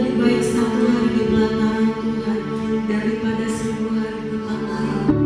lebih baik satu hari di belakang Tuhan daripada 1000 hari di belakang.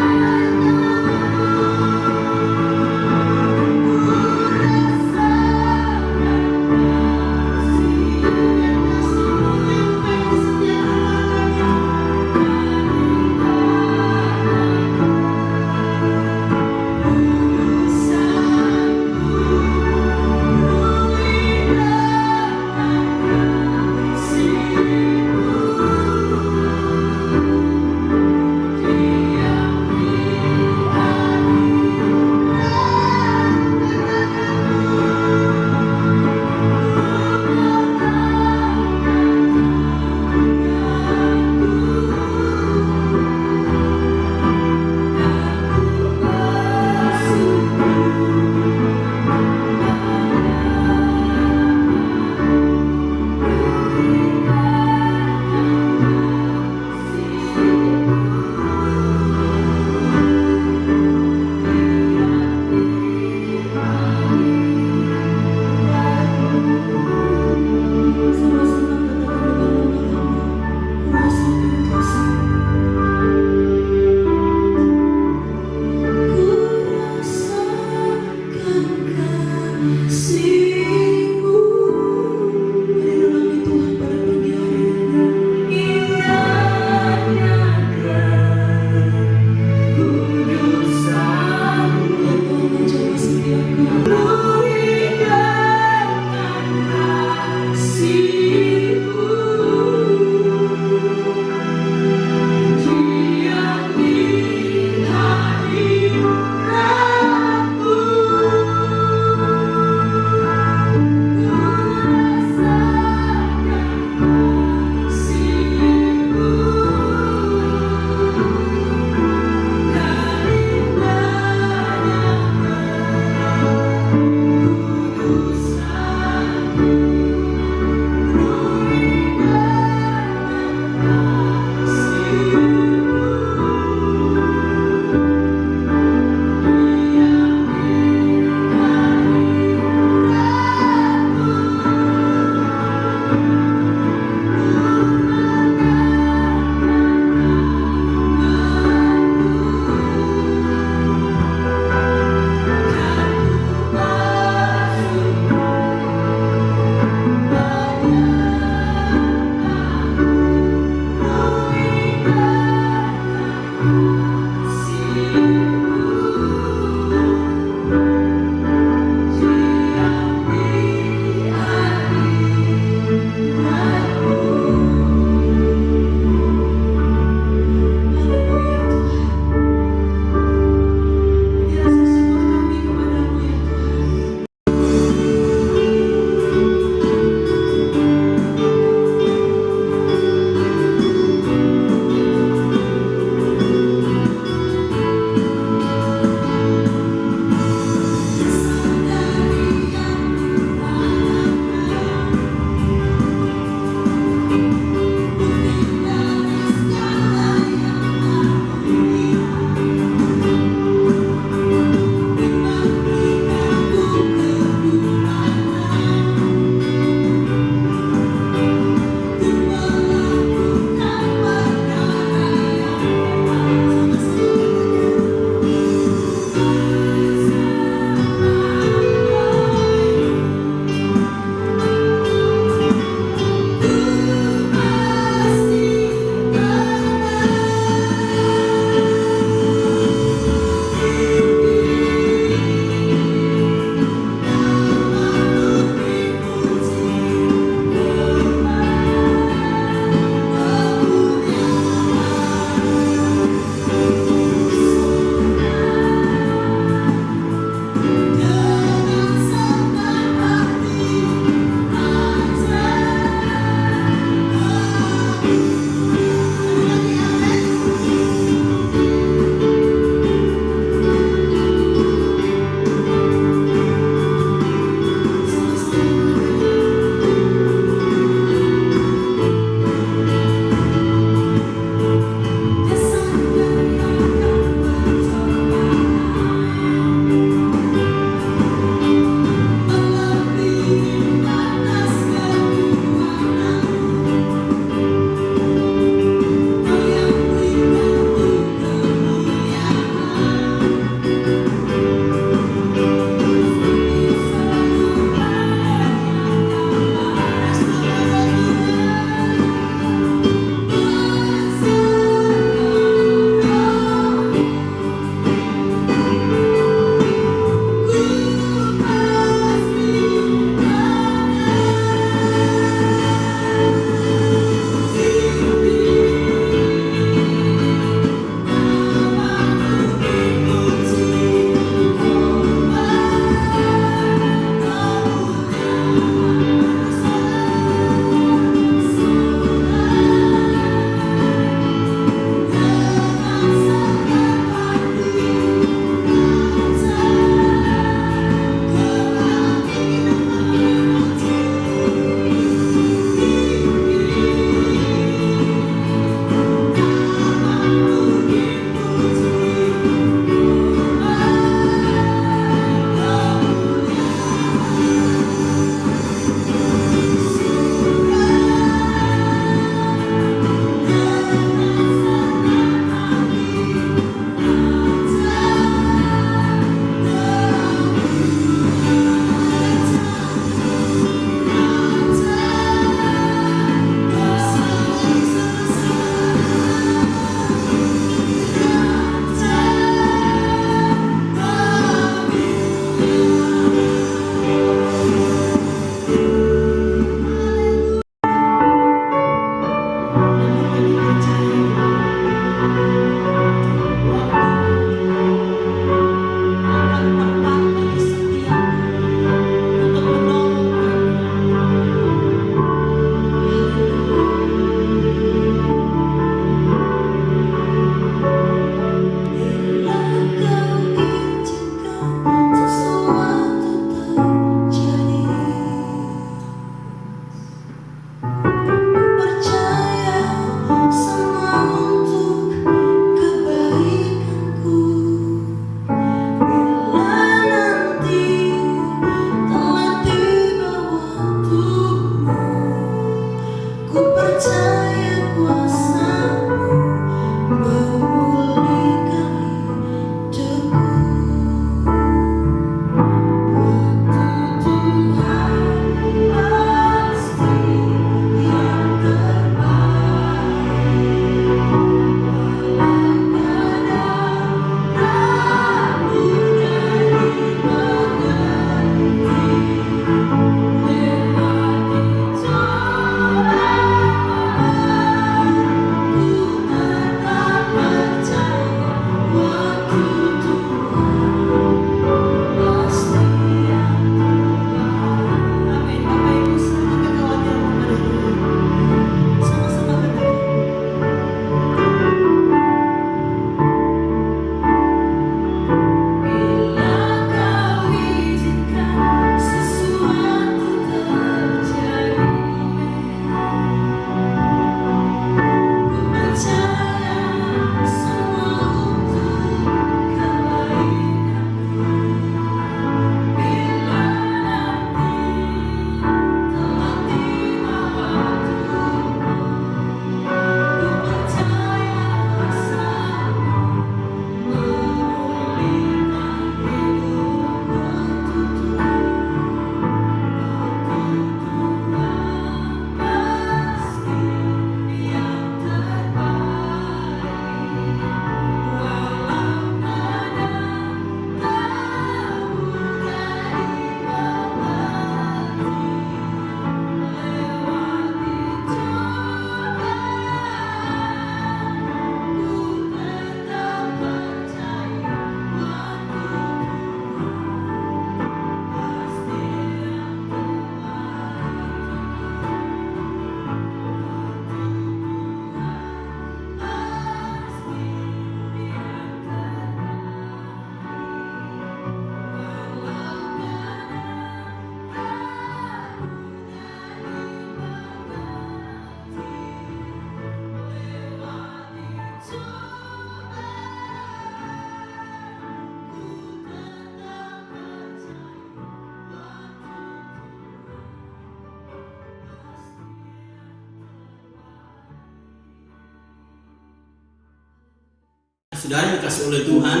saudara dikasih oleh Tuhan,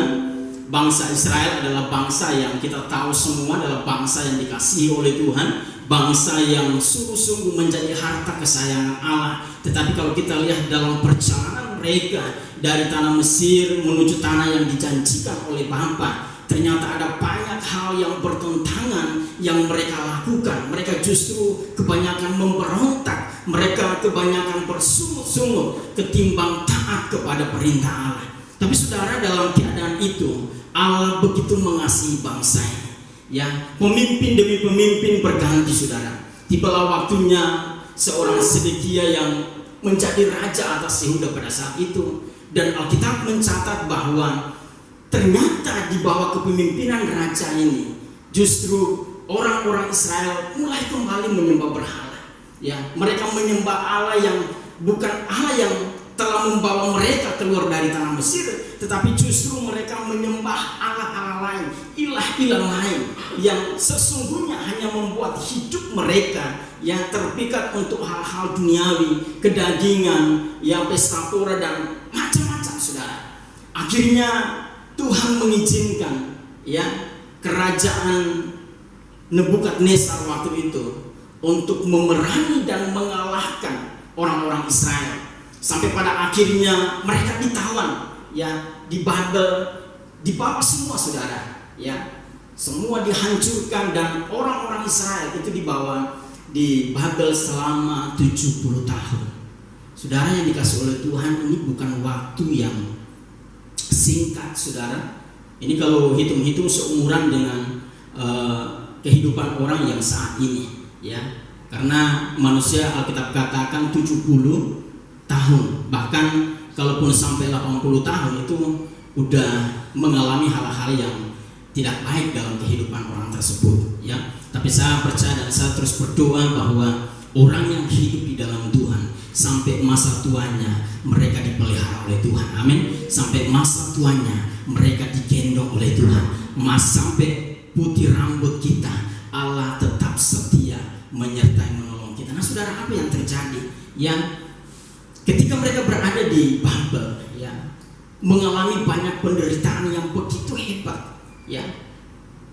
bangsa Israel adalah bangsa yang kita tahu semua adalah bangsa yang dikasihi oleh Tuhan, bangsa yang sungguh-sungguh menjadi harta kesayangan Allah. Tetapi kalau kita lihat dalam perjalanan mereka dari tanah Mesir menuju tanah yang dijanjikan oleh Bapa, ternyata ada banyak hal yang bertentangan yang mereka lakukan. Mereka justru kebanyakan memberontak, mereka kebanyakan bersungut-sungut ketimbang taat kepada perintah Allah. Tapi saudara, dalam keadaan itu Allah begitu mengasihi bangsa ini. Ya, pemimpin demi pemimpin berganti, saudara. Tibalah waktunya seorang Sedekia yang menjadi raja atas Yehuda pada saat itu. Dan Alkitab mencatat bahwa ternyata di bawah kepemimpinan raja ini justru orang-orang Israel mulai kembali menyembah berhala. Ya, mereka menyembah Allah yang bukan Allah yang telah membawa mereka keluar dari tanah Mesir, tetapi justru mereka menyembah Allah-Allah lain, ilah-ilah lain yang sesungguhnya hanya membuat hidup mereka yang terpikat untuk hal-hal duniawi, kedagingan, yang pesta pora dan macam-macam, saudara. Akhirnya Tuhan mengizinkan ya kerajaan Nebukadnezar waktu itu untuk memerangi dan mengalahkan orang-orang Israel. Sampai pada akhirnya mereka ditawan ya di Babel, dibawa semua, saudara, ya semua dihancurkan dan orang-orang Israel itu dibawa di Babel selama 70 tahun. Saudara yang dikasih oleh Tuhan, ini bukan waktu yang singkat, saudara. Ini kalau hitung-hitung seumuran dengan kehidupan orang yang saat ini, ya. Karena manusia, Alkitab katakan 70 tahun, bahkan kalaupun sampai 80 tahun itu udah mengalami hal-hal yang tidak baik dalam kehidupan orang tersebut, ya. Tapi saya percaya dan saya terus berdoa bahwa orang yang hidup di dalam Tuhan sampai masa tuanya mereka dipelihara oleh Tuhan, amin. Sampai masa tuanya mereka digendong oleh Tuhan, sampai putih rambut kita Allah tetap setia menyertai menolong kita. Nah, saudara, apa yang terjadi? Yang ketika mereka berada di Babel, ya, mengalami banyak penderitaan yang begitu hebat, ya.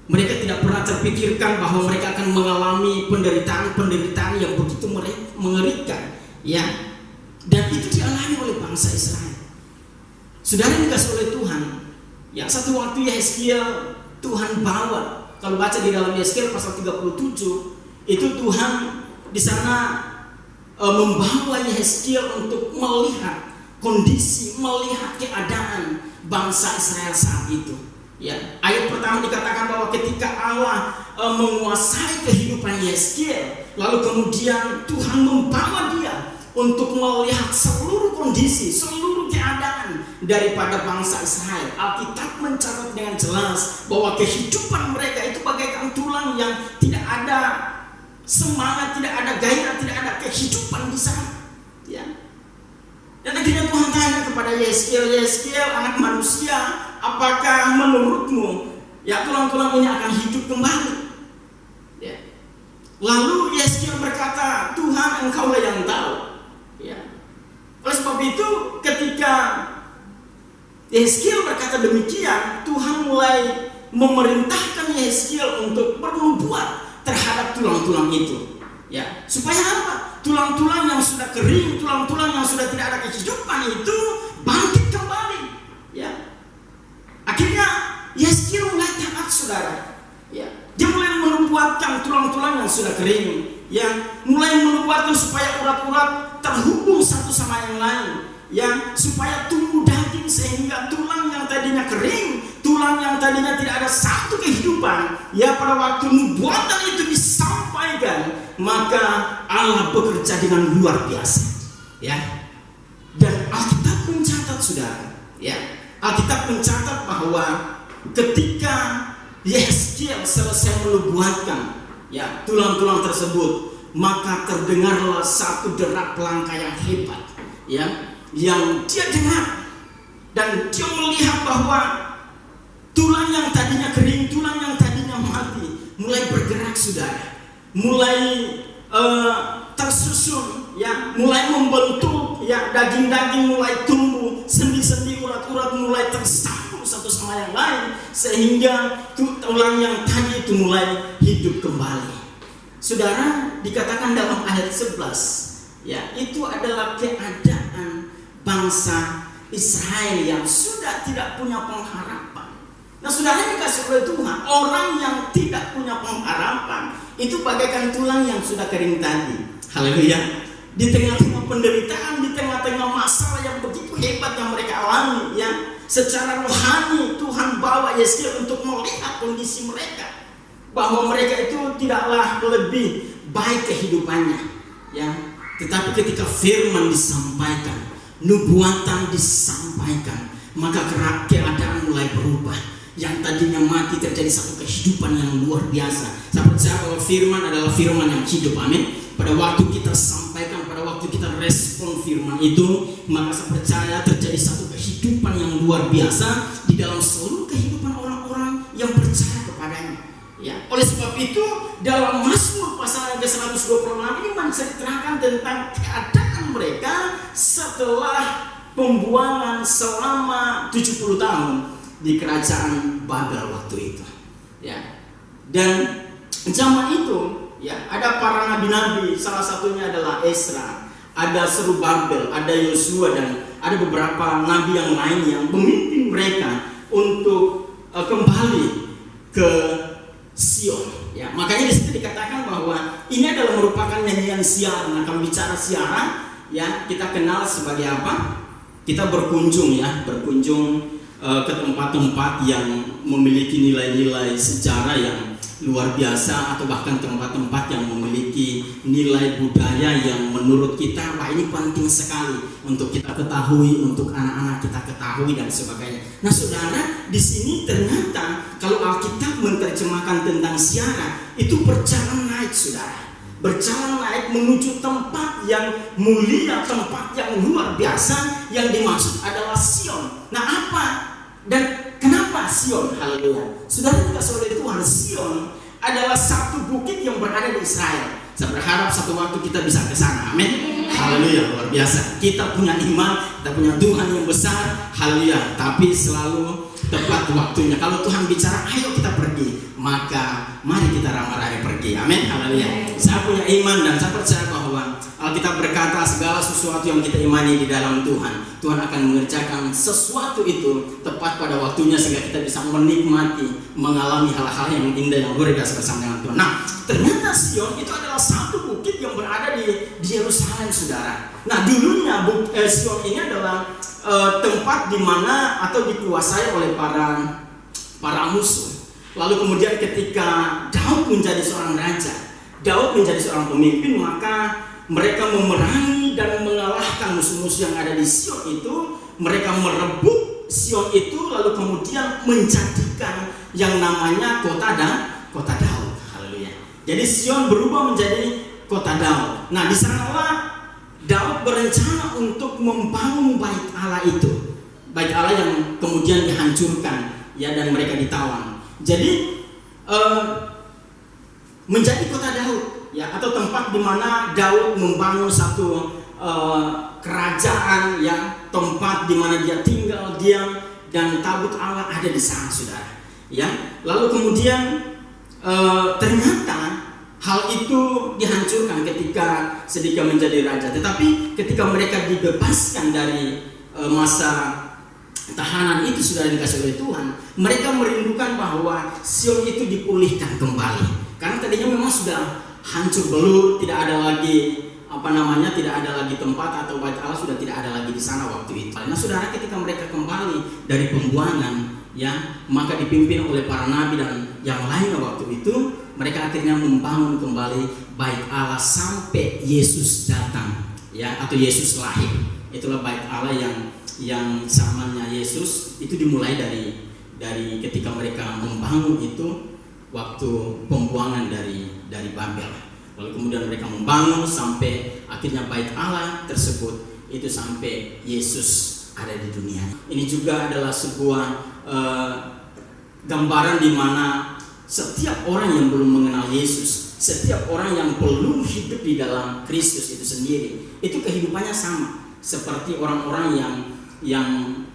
Mereka tidak pernah terpikirkan bahwa mereka akan mengalami penderitaan yang begitu mengerikan, ya. Dan itu dialami oleh bangsa Israel. Saudara yang dikasih oleh Tuhan, ya, satu waktu Yehezkiel Tuhan bawa, kalau baca di dalam Yehezkiel pasal 37, itu Tuhan di sana membawa Yehezkiel untuk melihat kondisi, melihat keadaan bangsa Israel saat itu. Ya, ayat pertama dikatakan bahwa ketika Allah menguasai kehidupan Yehezkiel, lalu kemudian Tuhan membawa dia untuk melihat seluruh kondisi, seluruh keadaan daripada bangsa Israel. Alkitab mencatat dengan jelas bahwa kehidupan mereka itu bagaikan tulang yang tidak ada semangat, tidak ada gairah, tidak ada kehidupan di sana, ya. Dan akhirnya Tuhan tanya kepada Yehezkiel, anak manusia, apakah menurutmu ya tulang-tulang ini akan hidup kembali? Ya. Lalu Yehezkiel berkata, Tuhan, Engkaulah yang tahu. Ya. Oleh sebab itu, ketika Yehezkiel berkata demikian, Tuhan mulai memerintahkan Yehezkiel untuk bernubuat terhadap tulang-tulang itu, ya, supaya apa? Tulang-tulang yang sudah kering, tulang-tulang yang sudah tidak ada kehidupan itu bangkit kembali, ya. Akhirnya Yehezkiel mulai taat, saudara, ya. Dia mulai menubuatkan tulang-tulang yang sudah kering, ya, mulai menubuatkan supaya urat-urat terhubung satu sama yang lain, ya, supaya tumbuh daging sehingga tulang yang tadinya kering, tulang yang tadinya tidak ada satu kehidupan, ya, pada waktu nubuatan itu disampaikan, maka Allah bekerja dengan luar biasa, ya. Dan Alkitab mencatat, saudara, ya, Alkitab mencatat bahwa ketika Yehezkiel selesai menubuatkan, ya, tulang-tulang tersebut, maka terdengarlah satu derak langkah yang hebat, ya, yang dia dengar, dan dia melihat bahwa tulang yang tadinya kering, tulang yang tadinya mati, mulai bergerak, saudara, mulai tersusun, ya, mulai membentuk, ya, daging-daging mulai tumbuh, sendi-sendi urat-urat mulai tersambung satu sama yang lain, sehingga tulang yang tadi itu mulai hidup kembali. Saudara, dikatakan dalam ayat 11, ya, itu adalah keadaan bangsa Israel yang sudah tidak punya pengharapan. Nah, saudara dikasih oleh Tuhan, orang yang tidak punya pengharapan itu bagaikan tulang yang sudah kering tadi. Haleluya. Di tengah-tengah penderitaan, di tengah-tengah masalah yang begitu hebat yang mereka alami, ya, secara rohani Tuhan bawa Yeskiel untuk melihat kondisi mereka, bahwa mereka itu tidaklah lebih baik kehidupannya, ya. Tetapi ketika firman disampaikan, nubuatan disampaikan, maka keadaan mulai berubah. Yang tadinya mati terjadi satu kehidupan yang luar biasa. Saya percaya bahwa firman adalah firman yang hidup. Amin. Pada waktu kita sampaikan, pada waktu kita respon firman itu, maka saya percaya terjadi satu kehidupan yang luar biasa di dalam seluruh kehidupan orang-orang yang percaya kepadanya. Ya, oleh sebab itu dalam Mazmur pasal yang ke-126 ini menceritakan tentang keadaan mereka setelah pembuangan selama 70 tahun di kerajaan Babel waktu itu. Ya. Dan zaman itu, ya, ada para nabi-nabi, salah satunya adalah Ezra, ada Zerubabel, ada Yosua, dan ada beberapa nabi yang lain yang memimpin mereka untuk kembali ke Sion. Ya, makanya di situ dikatakan bahwa ini adalah merupakan nyanyian siaran. Nah, kalau bicara siaran, ya, kita kenal sebagai apa? Kita berkunjung, ya, berkunjung ke tempat-tempat yang memiliki nilai-nilai sejarah yang luar biasa, atau bahkan tempat-tempat yang memiliki nilai budaya yang menurut kita, wah, ini penting sekali untuk kita ketahui, untuk anak-anak kita ketahui dan sebagainya. Nah, saudara, di sini ternyata kalau Alkitab menerjemahkan tentang siaran itu berjalan naik, saudara. Berjalan naik menuju tempat yang mulia, tempat yang luar biasa, yang dimaksud adalah Sion. Nah, apa dan kenapa Sion? Haleluya. Saudara dikasih oleh Tuhan, Sion adalah satu bukit yang berada di Israel. Saya berharap satu waktu kita bisa ke sana. Amin. Haleluya, luar biasa. Kita punya iman, kita punya Tuhan yang besar. Haleluya. Tapi selalu tepat waktunya. Kalau Tuhan bicara, ayo kita pergi, maka mari kita ramai-ramai pergi. Amin. Haleluya. Saya punya iman dan saya percaya bahwa Alkitab berkata segala sesuatu yang kita imani di dalam Tuhan, Tuhan akan mengerjakan sesuatu itu tepat pada waktunya, sehingga kita bisa menikmati, mengalami hal-hal yang indah yang luar biasa bersama dengan Tuhan. Nah, ternyata Sion itu adalah satu bukit yang berada di Yerusalem, saudara. Nah, dulunya Sion ini adalah tempat di mana atau dikuasai oleh para musuh. Lalu kemudian ketika Daud menjadi seorang raja, Daud menjadi seorang pemimpin, maka mereka memerangi dan mengalahkan musuh-musuh yang ada di Sion itu. Mereka merebut Sion itu, lalu kemudian menjadikan yang namanya kota Daud. Haleluya. Jadi Sion berubah menjadi kota Daud. Nah, di sanalah Daud berencana untuk membangun bait Allah itu. Bait Allah yang kemudian dihancurkan, ya, dan mereka ditawan. Jadi menjadi kota Daud, ya, atau tempat di mana Daud membangun satu kerajaan, ya, tempat di mana dia tinggal, diam, dan tabut Allah ada di sana, saudara. Ya, lalu kemudian ternyata hal itu dihancurkan ketika Sedekia menjadi raja. Tetapi ketika mereka dibebaskan dari masa tahanan itu, sudah dikasih oleh Tuhan, mereka merindukan bahwa Sion itu dipulihkan kembali. Karena tadinya memang sudah hancur belur, tidak ada lagi tidak ada lagi tempat, atau bait Allah sudah tidak ada lagi di sana waktu itu. Nah, saudara, ketika mereka kembali dari pembuangan, ya, maka dipimpin oleh para nabi dan yang lainnya waktu itu, mereka akhirnya membangun kembali bait Allah sampai Yesus datang, ya, atau Yesus lahir. Itulah bait Allah yang zamannya Yesus itu dimulai dari ketika mereka membangun itu waktu pembuangan dari Babel. Lalu kemudian mereka membangun sampai akhirnya bait Allah tersebut itu sampai Yesus ada di dunia. Ini juga adalah sebuah gambaran di mana setiap orang yang belum mengenal Yesus, setiap orang yang belum hidup di dalam Kristus itu sendiri, itu kehidupannya sama seperti orang-orang yang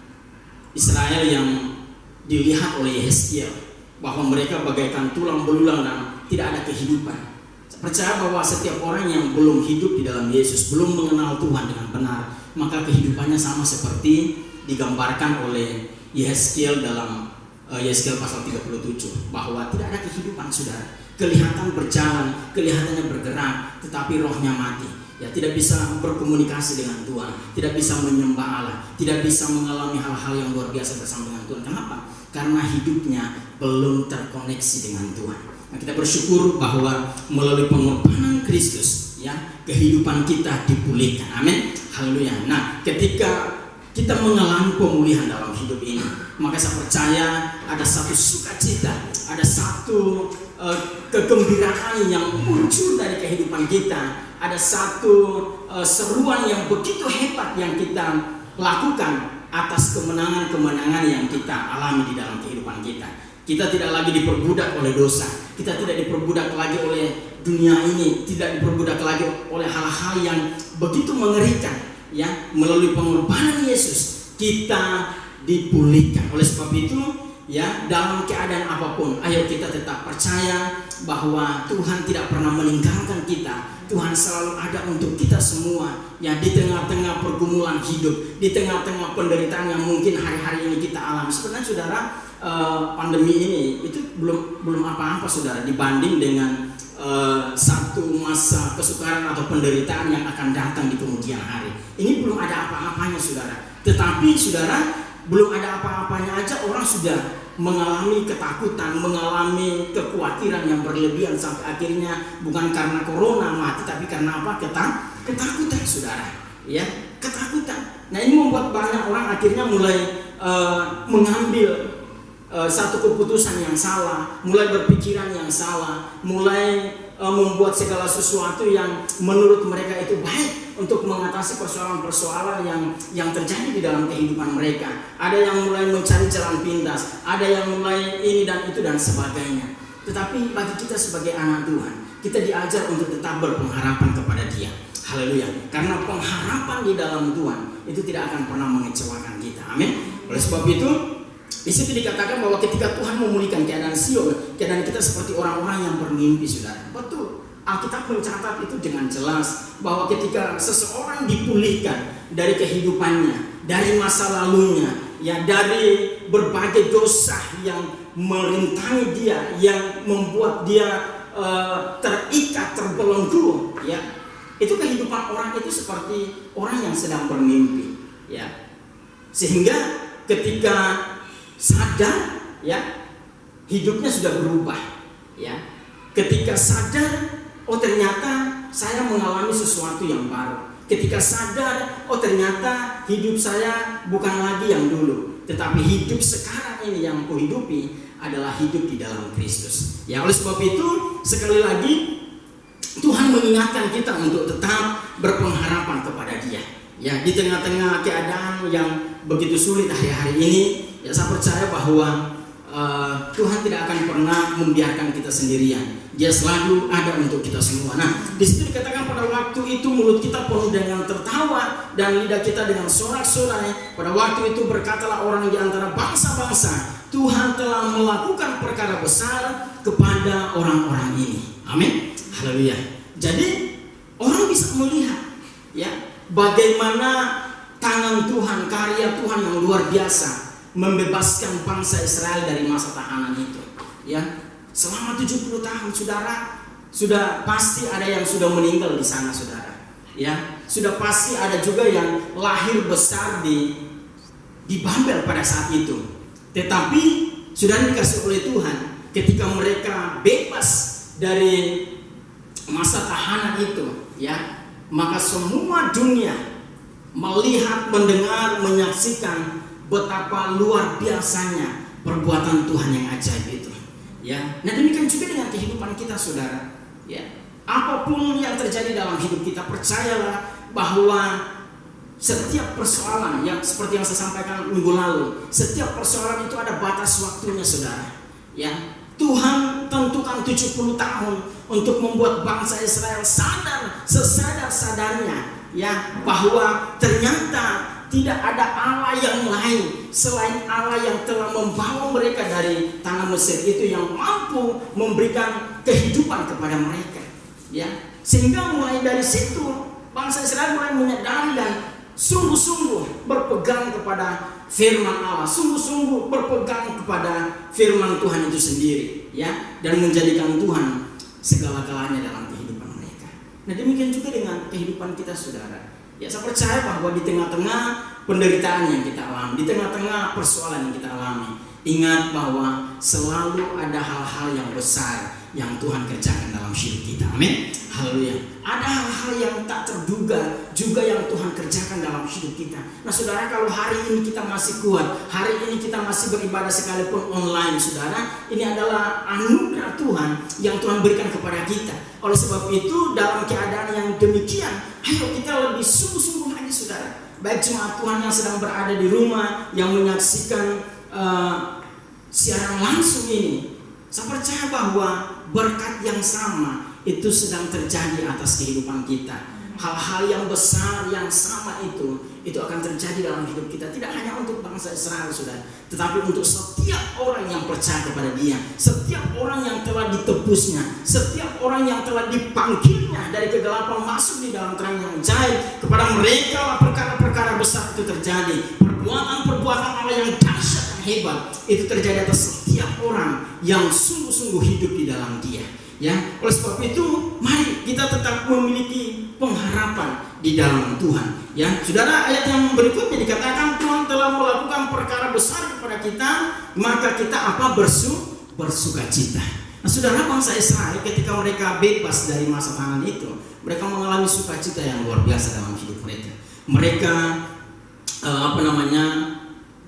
Israel yang dilihat oleh Yehezkiel bahwa mereka bagaikan tulang belulang dan tidak ada kehidupan. Saya percaya bahwa setiap orang yang belum hidup di dalam Yesus, belum mengenal Tuhan dengan benar, maka kehidupannya sama seperti digambarkan oleh Yehezkiel dalam Yehezkiel pasal 37, bahwa tidak ada kehidupan, saudara. Kelihatan berjalan, kelihatannya bergerak, tetapi rohnya mati. Ya, tidak bisa berkomunikasi dengan Tuhan, tidak bisa menyembah Allah, tidak bisa mengalami hal-hal yang luar biasa bersama dengan Tuhan. Kenapa? Karena hidupnya belum terkoneksi dengan Tuhan. Nah, kita bersyukur bahwa melalui pengorbanan Kristus, ya, kehidupan kita dipulihkan. Amin. Haleluya. Nah, ketika kita mengalami pemulihan dalam hidup ini, maka saya percaya ada satu sukacita, ada satu kegembiraan yang muncul dari kehidupan kita, ada satu seruan yang begitu hebat yang kita lakukan atas kemenangan-kemenangan yang kita alami di dalam kehidupan kita. Kita tidak lagi diperbudak oleh dosa, kita tidak diperbudak lagi oleh dunia ini, tidak diperbudak lagi oleh hal-hal yang begitu mengerikan. Ya, melalui pengorbanan Yesus kita dipulihkan. Oleh sebab itu, ya, dalam keadaan apapun, ayo kita tetap percaya bahwa Tuhan tidak pernah meninggalkan kita. Tuhan selalu ada untuk kita semua. Ya, di tengah-tengah pergumulan hidup, di tengah-tengah penderitaan yang mungkin hari-hari ini kita alami. Sebenarnya, saudara, pandemi ini itu belum apa-apa, saudara, dibanding dengan satu masa kesukaran atau penderitaan yang akan datang di kemudian hari. Ini belum ada apa-apanya, saudara. Tetapi, saudara, belum ada apa-apanya aja orang sudah mengalami ketakutan, mengalami kekhawatiran yang berlebihan sampai akhirnya bukan karena corona mati, tapi karena apa? Ketakutan, saudara. Ya, ketakutan. Nah, ini membuat banyak orang akhirnya mulai mengambil satu keputusan yang salah, mulai berpikiran yang salah, mulai membuat segala sesuatu yang menurut mereka itu baik untuk mengatasi persoalan-persoalan yang terjadi di dalam kehidupan mereka. Ada yang mulai mencari jalan pintas, ada yang mulai ini dan itu dan sebagainya. Tetapi bagi kita sebagai anak Tuhan, kita diajar untuk tetap berpengharapan kepada Dia. Haleluya. Karena pengharapan di dalam Tuhan itu tidak akan pernah mengecewakan kita. Amin. Oleh sebab itu, di situ dikatakan bahwa ketika Tuhan memulihkan keadaan Sion, keadaan kita seperti orang-orang yang bermimpi, saudara. Betul. Alkitab mencatat itu dengan jelas bahwa ketika seseorang dipulihkan dari kehidupannya, dari masa lalunya, ya, dari berbagai dosa yang merintangi dia, yang membuat dia terikat, terbelenggu, ya. Itu kehidupan orang itu seperti orang yang sedang bermimpi, ya. Sehingga ketika sadar, ya, hidupnya sudah berubah, ya. Ketika sadar, oh ternyata saya mengalami sesuatu yang baru. Ketika sadar, oh ternyata hidup saya bukan lagi yang dulu, tetapi hidup sekarang ini yang kuhidupi adalah hidup di dalam Kristus. Ya, oleh sebab itu sekali lagi Tuhan mengingatkan kita untuk tetap berpengharapan kepada Dia. Ya, di tengah-tengah keadaan yang begitu sulit hari-hari ini, ya, saya percaya bahwa Tuhan tidak akan pernah membiarkan kita sendirian. Dia selalu ada untuk kita semua. Nah, di situ dikatakan pada waktu itu mulut kita penuh dengan tertawa dan lidah kita dengan sorak-sorai. Pada waktu itu berkatalah orang di antara bangsa-bangsa, Tuhan telah melakukan perkara besar kepada orang-orang ini. Amin. Haleluya. Jadi orang bisa melihat, ya, bagaimana tangan Tuhan, karya Tuhan yang luar biasa membebaskan bangsa Israel dari masa tahanan itu. Ya, selama 70 tahun, saudara, sudah pasti ada yang sudah meninggal di sana, saudara. Ya, sudah pasti ada juga yang lahir besar di Babel pada saat itu. Tetapi sudah dikasih oleh Tuhan, ketika mereka bebas dari masa tahanan itu, ya, maka semua dunia melihat, mendengar, menyaksikan betapa luar biasanya perbuatan Tuhan yang ajaib itu. Ya, nah demikian juga dengan kehidupan kita, saudara. Ya, apapun yang terjadi dalam hidup kita, percayalah bahwa setiap persoalan, yang seperti yang saya sampaikan minggu lalu, setiap persoalan itu ada batas waktunya, saudara. Ya, Tuhan tentukan 70 tahun untuk membuat bangsa Israel sadar, sesadar-sadarnya, ya, bahwa ternyata tidak ada Allah yang lain selain Allah yang telah membawa mereka dari tanah Mesir itu, yang mampu memberikan kehidupan kepada mereka. Ya, sehingga mulai dari situ bangsa Israel mulai menyadari dan sungguh-sungguh berpegang kepada firman Allah, sungguh-sungguh berpegang kepada firman Tuhan itu sendiri, ya, dan menjadikan Tuhan segala-galanya dalam kehidupan mereka. Nah, demikian juga dengan kehidupan kita, saudara. Ya, saya percaya bahwa di tengah-tengah penderitaan yang kita alami, di tengah-tengah persoalan yang kita alami, ingat bahwa selalu ada hal-hal yang besar yang Tuhan kerjakan dalam hidup kita. Amin. Haleluya. Ada hal-hal yang tak terduga juga yang Tuhan kerjakan dalam hidup kita. Nah, saudara, kalau hari ini kita masih kuat, hari ini kita masih beribadah sekalipun online, saudara, ini adalah anugerah Tuhan yang Tuhan berikan kepada kita. Oleh sebab itu, dalam keadaan yang demikian, ayo kita lebih sungguh-sungguh lagi, saudara. Baik jemaat Tuhan yang sedang berada di rumah, yang menyaksikan siaran langsung ini, saya percaya bahwa berkat yang sama itu sedang terjadi atas kehidupan kita. Hal-hal yang besar yang sama itu akan terjadi dalam hidup kita. Tidak hanya untuk bangsa Israel, saudara, tetapi untuk setiap orang yang percaya kepada Dia, setiap orang yang telah ditebusnya, setiap orang yang telah dipanggilnya dari kegelapan masuk di dalam terang yang ajaib. Kepada mereka lah perkara-perkara besar itu terjadi. Perbuatan-perbuatan Allah yang dahsyat dan hebat itu terjadi atas setiap orang yang sungguh-sungguh hidup di dalam Dia. Ya, oleh sebab itu mari kita tetap memiliki pengharapan di dalam Tuhan. Ya, saudara, ayat yang berikutnya dikatakan Tuhan telah melakukan perkara besar kepada kita, maka kita bersukacita. Nah, saudara, bangsa Israel ketika mereka bebas dari masa tahanan itu, mereka mengalami sukacita yang luar biasa dalam hidup mereka. Mereka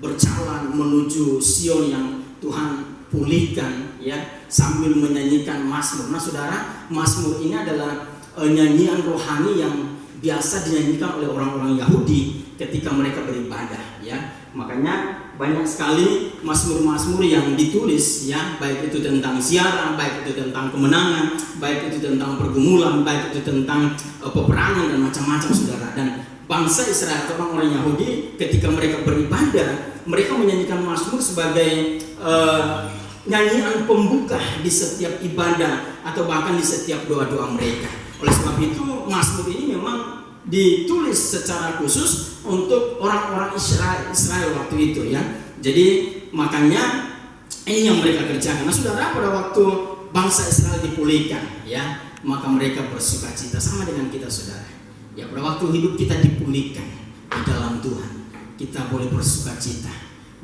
berjalan menuju Sion yang Tuhan pulihkan, ya, sambil menyanyikan mazmur. Nah, saudara, mazmur ini adalah nyanyian rohani yang biasa dinyanyikan oleh orang-orang Yahudi ketika mereka beribadah, ya. Makanya banyak sekali mazmur-mazmur yang ditulis, ya, baik itu tentang siaran, baik itu tentang kemenangan, baik itu tentang pergumulan, baik itu tentang peperangan dan macam-macam, saudara. Dan bangsa Israel atau orang-orang Yahudi ketika mereka beribadah, mereka menyanyikan mazmur sebagai nyanyian pembuka di setiap ibadah atau bahkan di setiap doa-doa mereka. Oleh sebab itu mazmur ini memang ditulis secara khusus untuk orang-orang Israel waktu itu, ya. Jadi makanya ini yang mereka kerjakan. Nah, saudara, pada waktu bangsa Israel dipulihkan, ya, maka mereka bersukacita sama dengan kita, saudara. Ya, pada waktu hidup kita dipulihkan di dalam Tuhan, kita boleh bersukacita.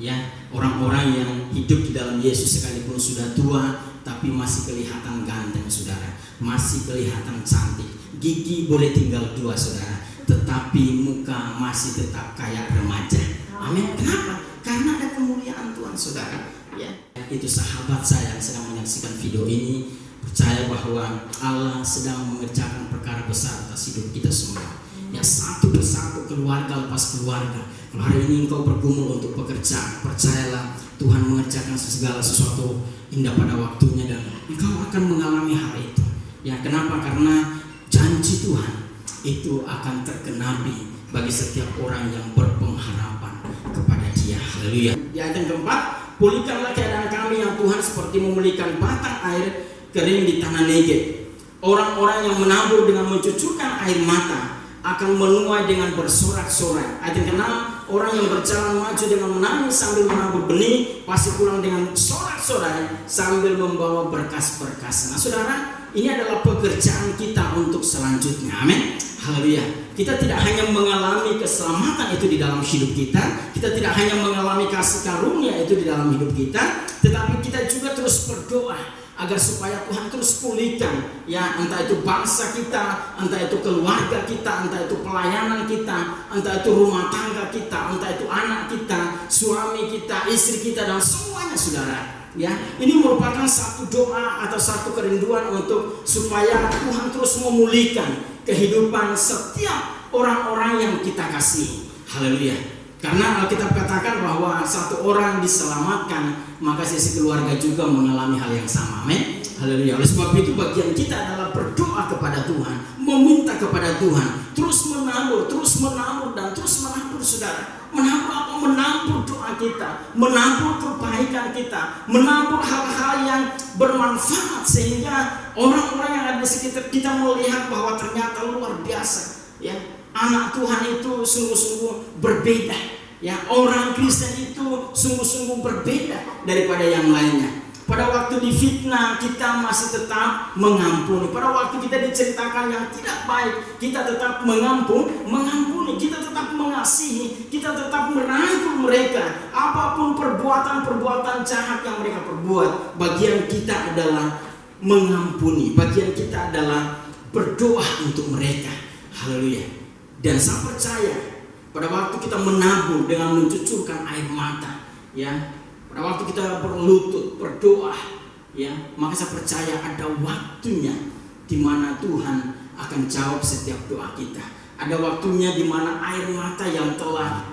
Ya, orang-orang yang hidup di dalam Yesus sekalipun sudah tua, tapi masih kelihatan ganteng, saudara, masih kelihatan cantik. Gigi boleh tinggal 2, saudara, tetapi muka masih tetap kayak remaja. Amin. Kenapa? Karena ada kemuliaan Tuhan, saudara. Ya, itu sahabat saya yang sedang menyaksikan video ini, percaya bahwa Allah sedang mengerjakan perkara besar atas hidup kita semua. Ya, satu persatu, keluarga lepas keluarga. Kalau hari ini engkau bergumul untuk pekerjaan, percayalah Tuhan mengerjakan segala sesuatu indah pada waktunya dan engkau akan mengalami hal itu. Ya, kenapa? Karena janji Tuhan itu akan tergenapi bagi setiap orang yang berpengharapan kepada Dia. Haleluya. Di ayat yang keempat, pulihkanlah keadaan kami yang Tuhan seperti memulihkan batang air kering di tanah Negeb. Orang-orang yang menabur dengan mencucurkan air mata akan menuai dengan bersorak-sorai. Ayat yang ke-6, orang yang berjalan maju dengan menangis sambil menabur benih pasti pulang dengan sorak-sorai sambil membawa berkas-berkas. Nah, saudara, ini adalah pekerjaan kita untuk selanjutnya. Amin. Haleluya. Kita tidak hanya mengalami keselamatan itu di dalam hidup kita, kita tidak hanya mengalami kasih karunia itu di dalam hidup kita, tetapi kita juga terus berdoa agar supaya Tuhan terus pulihkan, ya, entah itu bangsa kita, entah itu keluarga kita, entah itu pelayanan kita, entah itu rumah tangga kita, entah itu anak kita, suami kita, istri kita, dan semuanya, saudara. Ya, ini merupakan satu doa atau satu kerinduan untuk supaya Tuhan terus memulihkan kehidupan setiap orang-orang yang kita kasihi. Haleluya. Karena Alkitab katakan bahwa satu orang diselamatkan, maka sisi keluarga juga mengalami hal yang sama. Amin. Haleluya. Oleh sebab itu bagian kita adalah berdoa kepada Tuhan, meminta kepada Tuhan, terus menabur dan terus menabur saudara. Menabur apa? Menabur doa kita, menabur kebaikan kita, menabur hal-hal yang bermanfaat sehingga orang-orang yang ada di sekitar kita melihat bahwa ternyata luar biasa, ya. Anak Tuhan itu sungguh-sungguh berbeda, ya. Orang Kristen itu sungguh-sungguh berbeda daripada yang lainnya. Pada waktu difitnah kita masih tetap mengampuni. Pada waktu kita diceritakan yang tidak baik, kita tetap mengampuni, kita tetap mengasihi, kita tetap merangkul mereka. Apapun perbuatan-perbuatan jahat yang mereka perbuat, bagian kita adalah mengampuni. Bagian kita adalah berdoa untuk mereka. Haleluya. Dan saya percaya pada waktu kita menabur dengan mencucurkan air mata, ya. Pada waktu kita berlutut, berdoa, ya, maka saya percaya ada waktunya di mana Tuhan akan jawab setiap doa kita. Ada waktunya di mana air mata yang telah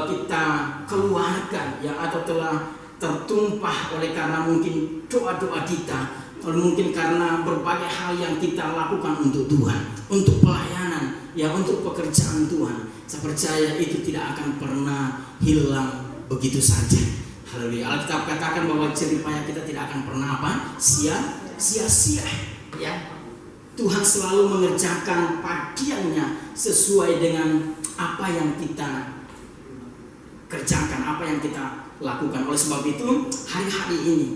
kita keluarkan, ya, atau telah tertumpah oleh karena mungkin doa-doa kita, mungkin karena berbagai hal yang kita lakukan untuk Tuhan, untuk pelayanan, ya, untuk pekerjaan Tuhan. Saya percaya itu tidak akan pernah hilang begitu saja. Haleluya. Alkitab katakan bahwa jerih payah kita tidak akan pernah sia-sia, ya. Tuhan selalu mengerjakan bagiannya sesuai dengan apa yang kita kerjakan, apa yang kita lakukan. Oleh sebab itu, hari-hari ini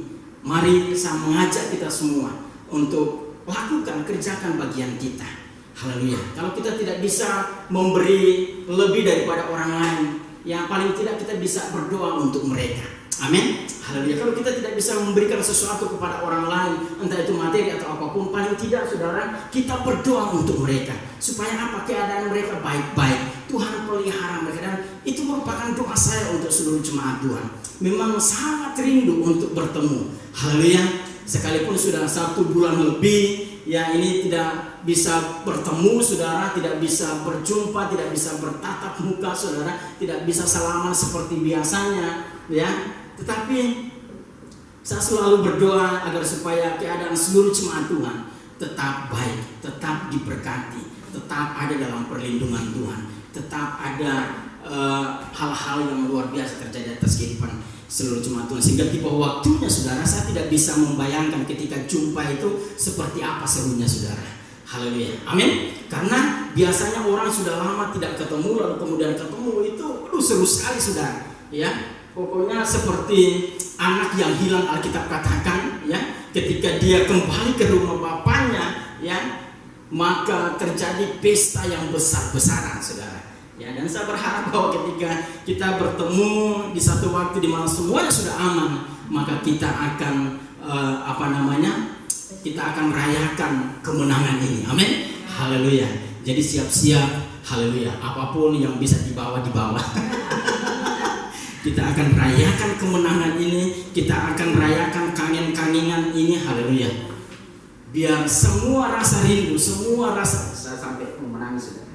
mari saya mengajak kita semua untuk lakukan, kerjakan bagian kita. Haleluya. Kalau kita tidak bisa memberi lebih daripada orang lain, yang paling tidak kita bisa berdoa untuk mereka. Amin. Haleluya. Kalau kita tidak bisa memberikan sesuatu kepada orang lain, entah itu materi atau apapun, paling tidak saudara, kita berdoa untuk mereka supaya apa? Keadaan mereka baik-baik. Tuhan pelihara mereka, dan itu merupakan doa saya untuk seluruh jemaat Tuhan. Memang sangat rindu untuk bertemu. Haleluya. Sekalipun sudah 1 bulan lebih, ya, ini tidak bisa bertemu saudara, tidak bisa berjumpa, tidak bisa bertatap muka saudara, tidak bisa salaman seperti biasanya, ya. Tetapi saya selalu berdoa agar supaya keadaan seluruh jemaat Tuhan tetap baik, tetap diberkati, tetap ada dalam perlindungan Tuhan, tetap ada hal-hal yang luar biasa terjadi atas kehidupan seluruh jemaat Tuhan. Sehingga tiba waktunya saudara, saya tidak bisa membayangkan ketika jumpa itu seperti apa serunya saudara. Haleluya. Amin. Karena biasanya orang sudah lama tidak ketemu, lalu kemudian ketemu itu seru sekali saudara, ya. Pokoknya seperti anak yang hilang, Alkitab katakan, ya, ketika dia kembali ke rumah bapaknya, ya, maka terjadi pesta yang besar-besaran saudara. Ya, dan saya berharap bahwa ketika kita bertemu di satu waktu di mana semuanya sudah aman, maka kita akan kita akan merayakan kemenangan ini. Amin. Haleluya. Jadi siap-siap. Haleluya. Apapun yang bisa dibawa. Kita akan rayakan kemenangan ini, kita akan rayakan kangen-kangenan ini. Haleluya. Biar semua rasa rindu, semua rasa, saya sampai menangis sudah.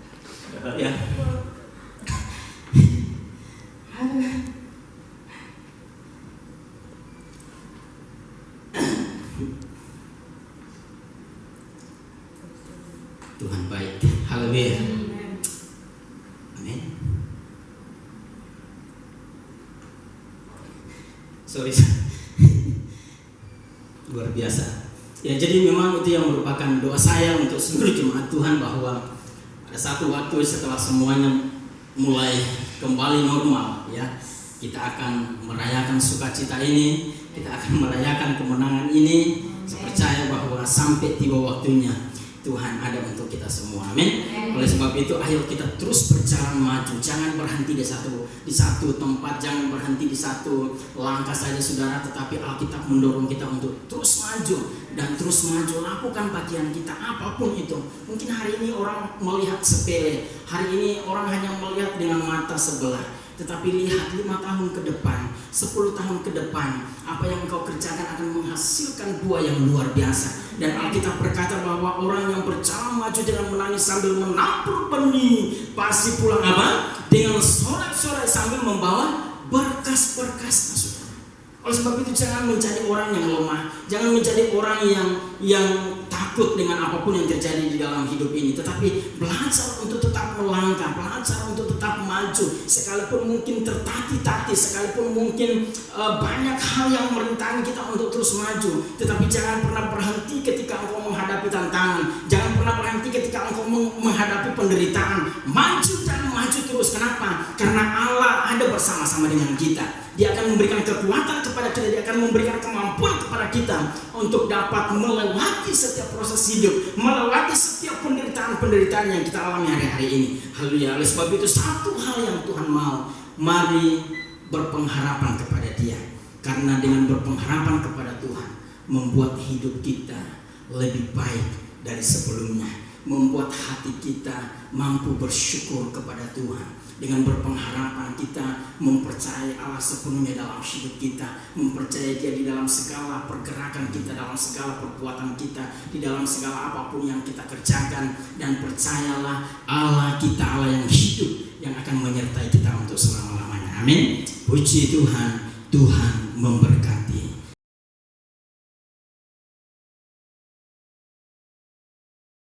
Ya. Tuhan baik. Haleluya. Amin. Sorry. Luar biasa. Ya, jadi memang itu yang merupakan doa saya untuk seluruh jemaat Tuhan, bahwa ada satu waktu setelah semuanya mulai kembali normal, ya, kita akan merayakan sukacita ini, kita akan merayakan kemenangan ini. Saya percaya bahwa sampai tiba waktunya Tuhan ada untuk kita semua. Amin. Oleh sebab itu, ayo kita terus berjalan maju. Jangan berhenti di satu tempat, jangan berhenti di satu langkah saja saudara, tetapi Alkitab mendorong kita untuk terus maju dan terus maju. Lakukan bagian kita apapun itu. Mungkin hari ini orang melihat sepele, hari ini orang hanya melihat dengan mata sebelah. Tetapi lihat 5 tahun ke depan, 10 tahun ke depan, apa yang engkau kerjakan akan menghasilkan buah yang luar biasa. Dan Alkitab berkata bahwa orang yang berjalan maju dengan menangis sambil menabur benih, pasti pulang apa? Dengan sorak-sorai sambil membawa berkas-berkasnya, saudara. Oleh sebab itu jangan menjadi orang yang lemah, jangan menjadi orang yang takut takut dengan apapun yang terjadi di dalam hidup ini, tetapi belajar untuk tetap melangkah, belajar untuk tetap maju, sekalipun mungkin tertati-tati, sekalipun mungkin banyak hal yang merintangi kita untuk terus maju. Tetapi jangan pernah berhenti ketika engkau menghadapi tantangan, jangan pernah berhenti ketika engkau menghadapi penderitaan. Maju dan maju terus. Kenapa? Karena Allah ada bersama-sama dengan kita. Dia akan memberikan kekuatan kepada kita, dia akan memberikan kemampuan kepada kita untuk dapat melewati setiap proses hidup, melewati setiap penderitaan-penderitaan yang kita alami hari-hari ini. Haleluya. Oleh sebab itu satu hal yang Tuhan mau, mari berpengharapan kepada Dia. Karena dengan berpengharapan kepada Tuhan membuat hidup kita lebih baik dari sebelumnya, membuat hati kita mampu bersyukur kepada Tuhan. Dengan berpengharapan kita mempercayai Allah sepenuhnya dalam hidup kita, mempercayai Dia di dalam segala pergerakan kita, dalam segala perbuatan kita, di dalam segala apapun yang kita kerjakan. Dan percayalah Allah kita Allah yang hidup, yang akan menyertai kita untuk selama-lamanya. Amin. Puji Tuhan, Tuhan memberkati.